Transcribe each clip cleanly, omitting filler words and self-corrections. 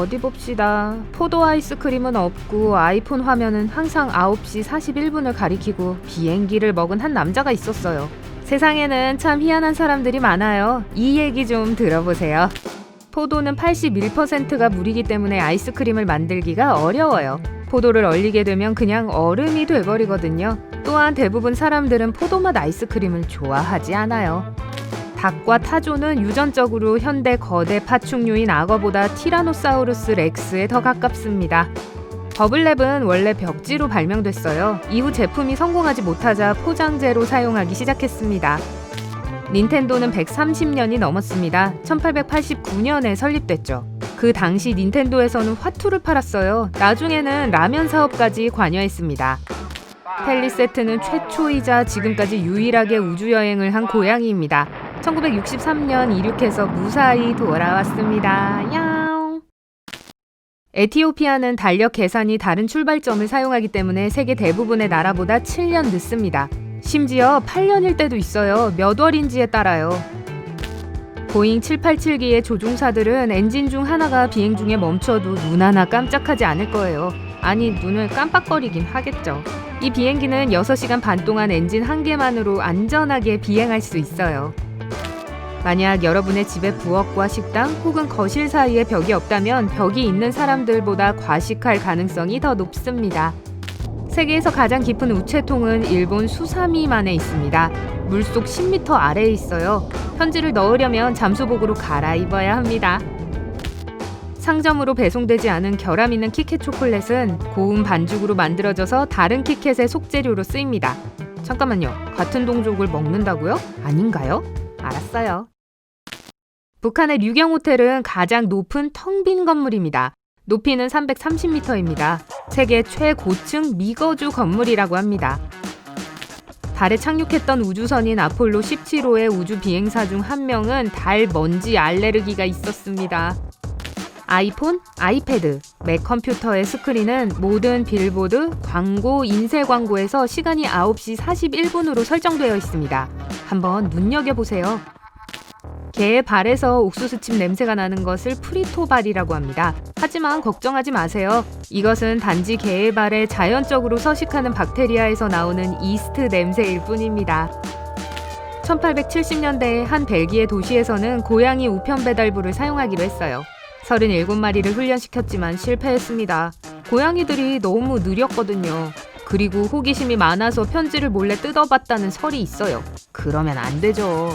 어디 봅시다. 포도 아이스크림은 없고 아이폰 화면은 항상 9시 41분을 가리키고 비행기를 먹은 한 남자가 있었어요. 세상에는 참 희한한 사람들이 많아요. 이 얘기 좀 들어보세요. 포도는 81%가 물이기 때문에 아이스크림을 만들기가 어려워요. 포도를 얼리게 되면 그냥 얼음이 돼버리거든요. 또한 대부분 사람들은 포도맛 아이스크림을 좋아하지 않아요. 닭과 타조는 유전적으로 현대 거대 파충류인 악어보다 티라노사우루스 렉스에 더 가깝습니다. 버블랩은 원래 벽지로 발명됐어요. 이후 제품이 성공하지 못하자 포장재로 사용하기 시작했습니다. 닌텐도는 130년이 넘었습니다. 1889년에 설립됐죠. 그 당시 닌텐도에서는 화투를 팔았어요. 나중에는 라면 사업까지 관여했습니다. 펠리세트는 최초이자 지금까지 유일하게 우주여행을 한 고양이입니다. 1963년 이륙해서 무사히 돌아왔습니다. 야옹. 에티오피아는 달력 계산이 다른 출발점을 사용하기 때문에 세계 대부분의 나라보다 7년 늦습니다. 심지어 8년일 때도 있어요. 몇 월인지에 따라요. 보잉 787기의 조종사들은 엔진 중 하나가 비행 중에 멈춰도 눈 하나 깜짝하지 않을 거예요. 아니, 눈을 깜빡거리긴 하겠죠. 이 비행기는 6시간 반 동안 엔진 한 개만으로 안전하게 비행할 수 있어요. 만약 여러분의 집에 부엌과 식당 혹은 거실 사이에 벽이 없다면 벽이 있는 사람들보다 과식할 가능성이 더 높습니다. 세계에서 가장 깊은 우체통은 일본 수사미만에 있습니다. 물속 10m 아래에 있어요. 편지를 넣으려면 잠수복으로 갈아입어야 합니다. 상점으로 배송되지 않은 결함 있는 키캣 초콜릿은 고운 반죽으로 만들어져서 다른 키캣의 속재료로 쓰입니다. 잠깐만요. 같은 동족을 먹는다고요? 아닌가요? 알았어요. 북한의 류경 호텔은 가장 높은 텅 빈 건물입니다. 높이는 330m입니다. 세계 최고층 미거주 건물이라고 합니다. 달에 착륙했던 우주선인 아폴로 17호의 우주 비행사 중 한 명은 달 먼지 알레르기가 있었습니다. 아이폰, 아이패드, 맥 컴퓨터의 스크린은 모든 빌보드, 광고, 인쇄 광고에서 시간이 9시 41분으로 설정되어 있습니다. 한번 눈여겨보세요. 개의 발에서 옥수수칩 냄새가 나는 것을 프리토발이라고 합니다. 하지만 걱정하지 마세요. 이것은 단지 개의 발에 자연적으로 서식하는 박테리아에서 나오는 이스트 냄새일 뿐입니다. 1870년대에 한 벨기에 도시에서는 고양이 우편 배달부를 사용하기로 했어요. 37마리를 훈련시켰지만 실패했습니다. 고양이들이 너무 느렸거든요. 그리고 호기심이 많아서 편지를 몰래 뜯어봤다는 설이 있어요. 그러면 안 되죠.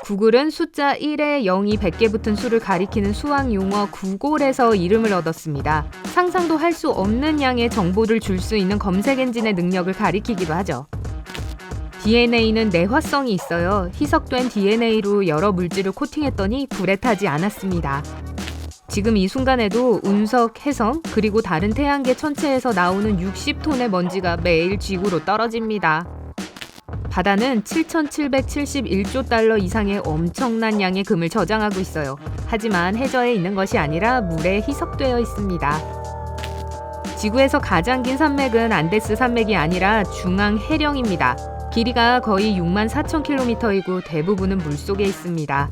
구글은 숫자 1에 0이 100개 붙은 수를 가리키는 수학 용어 구글에서 이름을 얻었습니다. 상상도 할 수 없는 양의 정보를 줄 수 있는 검색 엔진의 능력을 가리키기도 하죠. DNA는 내화성이 있어요. 희석된 DNA로 여러 물질을 코팅했더니 불에 타지 않았습니다. 지금 이 순간에도 운석, 해성, 그리고 다른 태양계 천체에서 나오는 60톤의 먼지가 매일 지구로 떨어집니다. 바다는 7,771조 달러 이상의 엄청난 양의 금을 저장하고 있어요. 하지만 해저에 있는 것이 아니라 물에 희석되어 있습니다. 지구에서 가장 긴 산맥은 안데스 산맥이 아니라 중앙 해령입니다. 길이가 거의 64,000km이고 대부분은 물속에 있습니다.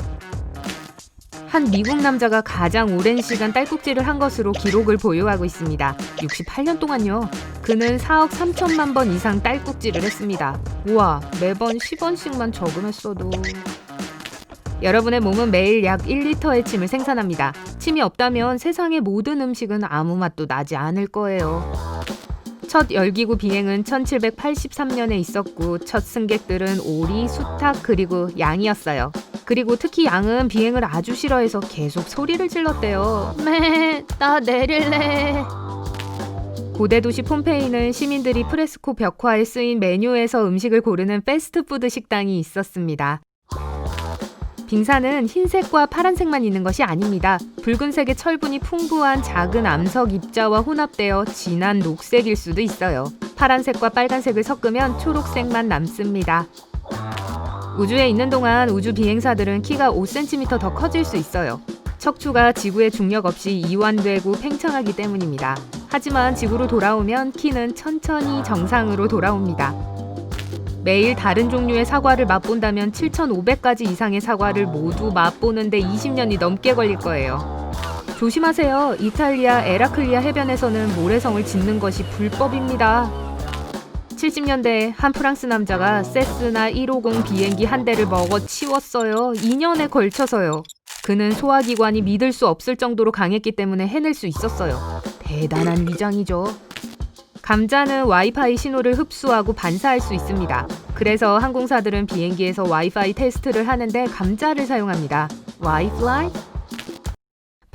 한 미국 남자가 가장 오랜 시간 딸꾹질을 한 것으로 기록을 보유하고 있습니다. 68년 동안요. 그는 4억 3천만 번 이상 딸꾹질을 했습니다. 우와, 매번 10원씩만 저금했어도... 여러분의 몸은 매일 약 1리터의 침을 생산합니다. 침이 없다면 세상의 모든 음식은 아무 맛도 나지 않을 거예요. 첫 열기구 비행은 1783년에 있었고 첫 승객들은 오리, 수탉, 그리고 양이었어요. 그리고 특히 양은 비행을 아주 싫어해서 계속 소리를 질렀대요. 나 내릴래. 고대 도시 폼페이는 시민들이 프레스코 벽화에 쓰인 메뉴에서 음식을 고르는 패스트푸드 식당이 있었습니다. 빙산은 흰색과 파란색만 있는 것이 아닙니다. 붉은색의 철분이 풍부한 작은 암석 입자와 혼합되어 진한 녹색일 수도 있어요. 파란색과 빨간색을 섞으면 초록색만 남습니다. 우주에 있는 동안 우주 비행사들은 키가 5cm 더 커질 수 있어요. 척추가 지구의 중력 없이 이완되고 팽창하기 때문입니다. 하지만 지구로 돌아오면 키는 천천히 정상으로 돌아옵니다. 매일 다른 종류의 사과를 맛본다면 7,500가지 이상의 사과를 모두 맛보는데 20년이 넘게 걸릴 거예요. 조심하세요. 이탈리아 에라클리아 해변에서는 모래성을 짓는 것이 불법입니다. 70년대에 한 프랑스 남자가 세스나 150 비행기 한 대를 먹어치웠어요. 2년에 걸쳐서요. 그는 소화기관이 믿을 수 없을 정도로 강했기 때문에 해낼 수 있었어요. 대단한 위장이죠. 감자는 와이파이 신호를 흡수하고 반사할 수 있습니다. 그래서 항공사들은 비행기에서 와이파이 테스트를 하는데 감자를 사용합니다. 와이플라이?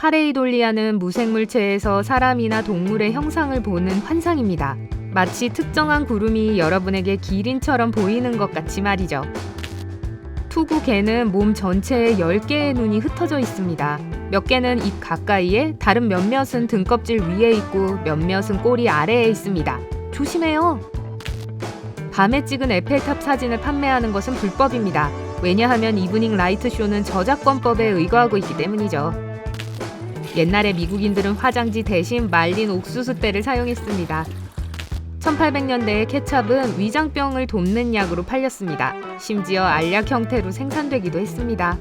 파레이돌리아는 무생물체에서 사람이나 동물의 형상을 보는 환상입니다. 마치 특정한 구름이 여러분에게 기린처럼 보이는 것 같이 말이죠. 투구 개는 몸 전체에 10개의 눈이 흩어져 있습니다. 몇 개는 입 가까이에, 다른 몇몇은 등껍질 위에 있고 몇몇은 꼬리 아래에 있습니다. 조심해요! 밤에 찍은 에펠탑 사진을 판매하는 것은 불법입니다. 왜냐하면 이브닝 라이트 쇼는 저작권법에 의거하고 있기 때문이죠. 옛날에 미국인들은 화장지 대신 말린 옥수수대를 사용했습니다. 1800년대에 케찹은 위장병을 돕는 약으로 팔렸습니다. 심지어 알약 형태로 생산되기도 했습니다.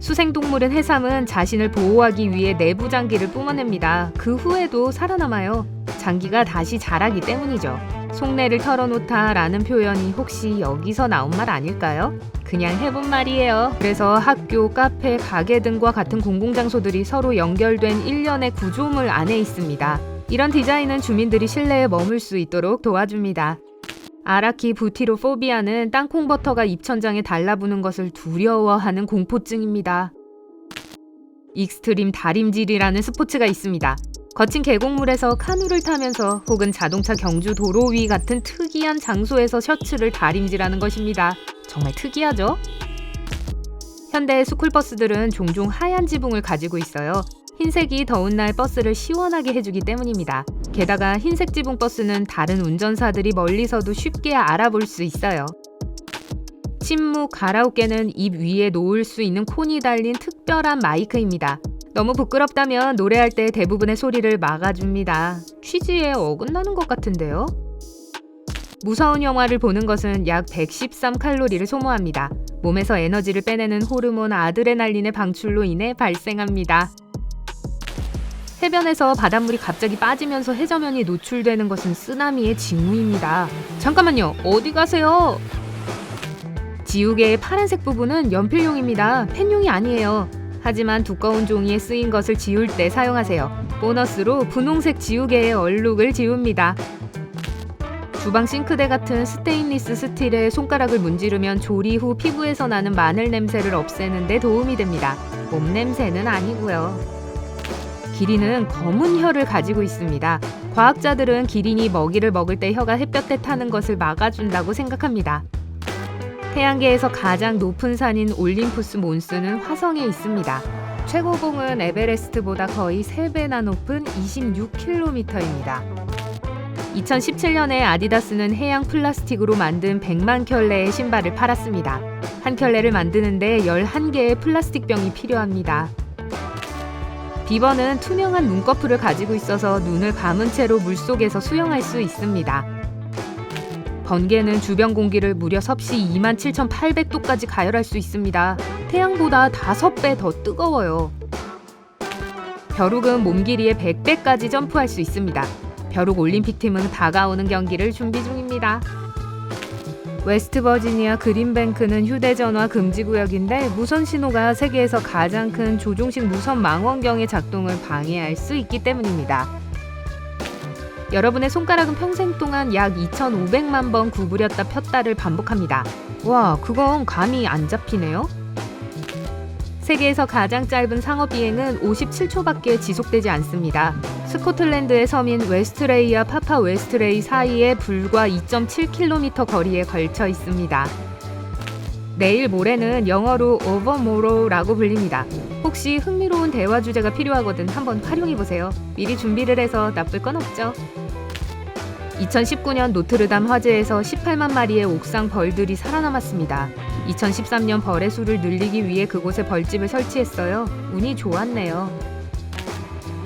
수생동물은 해삼은 자신을 보호하기 위해 내부 장기를 뿜어냅니다. 그 후에도 살아남아요. 장기가 다시 자라기 때문이죠. 속내를 털어놓다 라는 표현이 혹시 여기서 나온 말 아닐까요? 그냥 해본 말이에요. 그래서 학교, 카페, 가게 등과 같은 공공장소들이 서로 연결된 일련의 구조물 안에 있습니다. 이런 디자인은 주민들이 실내에 머물 수 있도록 도와줍니다. 아라키부티로포비아는 땅콩버터가 입천장에 달라붙는 것을 두려워하는 공포증입니다. 익스트림 다림질이라는 스포츠가 있습니다. 거친 계곡물에서 카누를 타면서 혹은 자동차 경주 도로 위 같은 특이한 장소에서 셔츠를 다림질하는 것입니다. 정말 특이하죠? 현대의 스쿨버스들은 종종 하얀 지붕을 가지고 있어요. 흰색이 더운 날 버스를 시원하게 해주기 때문입니다. 게다가 흰색 지붕 버스는 다른 운전사들이 멀리서도 쉽게 알아볼 수 있어요. 침묵 가라오케는 입 위에 놓을 수 있는 콘이 달린 특별한 마이크입니다. 너무 부끄럽다면 노래할 때 대부분의 소리를 막아줍니다. 취지에 어긋나는 것 같은데요? 무서운 영화를 보는 것은 약 113칼로리를 소모합니다. 몸에서 에너지를 빼내는 호르몬 아드레날린의 방출로 인해 발생합니다. 해변에서 바닷물이 갑자기 빠지면서 해저면이 노출되는 것은 쓰나미의 징후입니다. 잠깐만요, 어디 가세요? 지우개의 파란색 부분은 연필용입니다. 펜용이 아니에요. 하지만 두꺼운 종이에 쓰인 것을 지울 때 사용하세요. 보너스로 분홍색 지우개의 얼룩을 지웁니다. 주방 싱크대 같은 스테인리스 스틸에 손가락을 문지르면 조리 후 피부에서 나는 마늘 냄새를 없애는 데 도움이 됩니다. 몸 냄새는 아니고요. 기린은 검은 혀를 가지고 있습니다. 과학자들은 기린이 먹이를 먹을 때 혀가 햇볕에 타는 것을 막아준다고 생각합니다. 태양계에서 가장 높은 산인 올림푸스 몬스는 화성에 있습니다. 최고봉은 에베레스트보다 거의 3배나 높은 26km입니다. 2017년에 아디다스는 해양 플라스틱으로 만든 100만 켤레의 신발을 팔았습니다. 한 켤레를 만드는데 11개의 플라스틱 병이 필요합니다. 비버는 투명한 눈꺼풀을 가지고 있어서 눈을 감은 채로 물속에서 수영할 수 있습니다. 번개는 주변 공기를 무려 섭씨 27,800도까지 가열할 수 있습니다. 태양보다 5배 더 뜨거워요. 벼룩은 몸 길이의 100배까지 점프할 수 있습니다. 벼룩 올림픽팀은 다가오는 경기를 준비 중입니다. 웨스트버지니아 그린뱅크는 휴대전화 금지구역인데 무선 신호가 세계에서 가장 큰 조종식 무선 망원경의 작동을 방해할 수 있기 때문입니다. 여러분의 손가락은 평생 동안 약 2,500만 번 구부렸다 폈다를 반복합니다. 와, 그건 감이 안 잡히네요. 세계에서 가장 짧은 상업비행은 57초밖에 지속되지 않습니다. 스코틀랜드의 섬인 웨스트레이와 파파 웨스트레이 사이에 불과 2.7km 거리에 걸쳐 있습니다. 내일 모레는 영어로 overmorrow라고 불립니다. 혹시 흥미로운 대화 주제가 필요하거든 한번 활용해보세요. 미리 준비를 해서 나쁠 건 없죠. 2019년 노트르담 화재에서 18만 마리의 옥상 벌들이 살아남았습니다. 2013년 벌의 수를 늘리기 위해 그곳에 벌집을 설치했어요. 운이 좋았네요.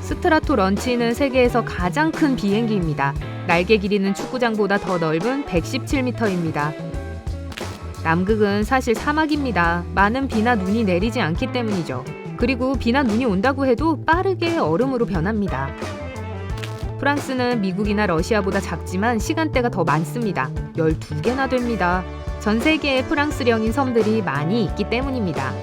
스트라토 런치는 세계에서 가장 큰 비행기입니다. 날개 길이는 축구장보다 더 넓은 117m입니다. 남극은 사실 사막입니다. 많은 비나 눈이 내리지 않기 때문이죠. 그리고 비나 눈이 온다고 해도 빠르게 얼음으로 변합니다. 프랑스는 미국이나 러시아보다 작지만 시간대가 더 많습니다. 12개나 됩니다. 전 세계에 프랑스령인 섬들이 많이 있기 때문입니다.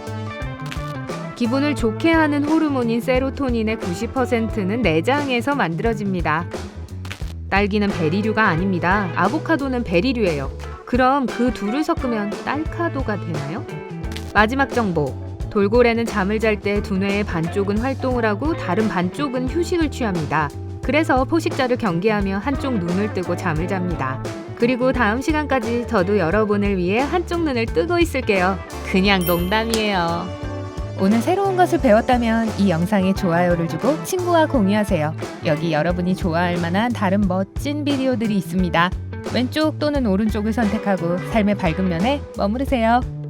기분을 좋게 하는 호르몬인 세로토닌의 90%는 내장에서 만들어집니다. 딸기는 베리류가 아닙니다. 아보카도는 베리류예요. 그럼 그 둘을 섞으면 딸카도가 되나요? 마지막 정보. 돌고래는 잠을 잘 때 두뇌의 반쪽은 활동을 하고 다른 반쪽은 휴식을 취합니다. 그래서 포식자를 경계하며 한쪽 눈을 뜨고 잠을 잡니다. 그리고 다음 시간까지 저도 여러분을 위해 한쪽 눈을 뜨고 있을게요. 그냥 농담이에요. 오늘 새로운 것을 배웠다면 이 영상에 좋아요를 주고 친구와 공유하세요. 여기 여러분이 좋아할 만한 다른 멋진 비디오들이 있습니다. 왼쪽 또는 오른쪽을 선택하고 삶의 밝은 면에 머무르세요.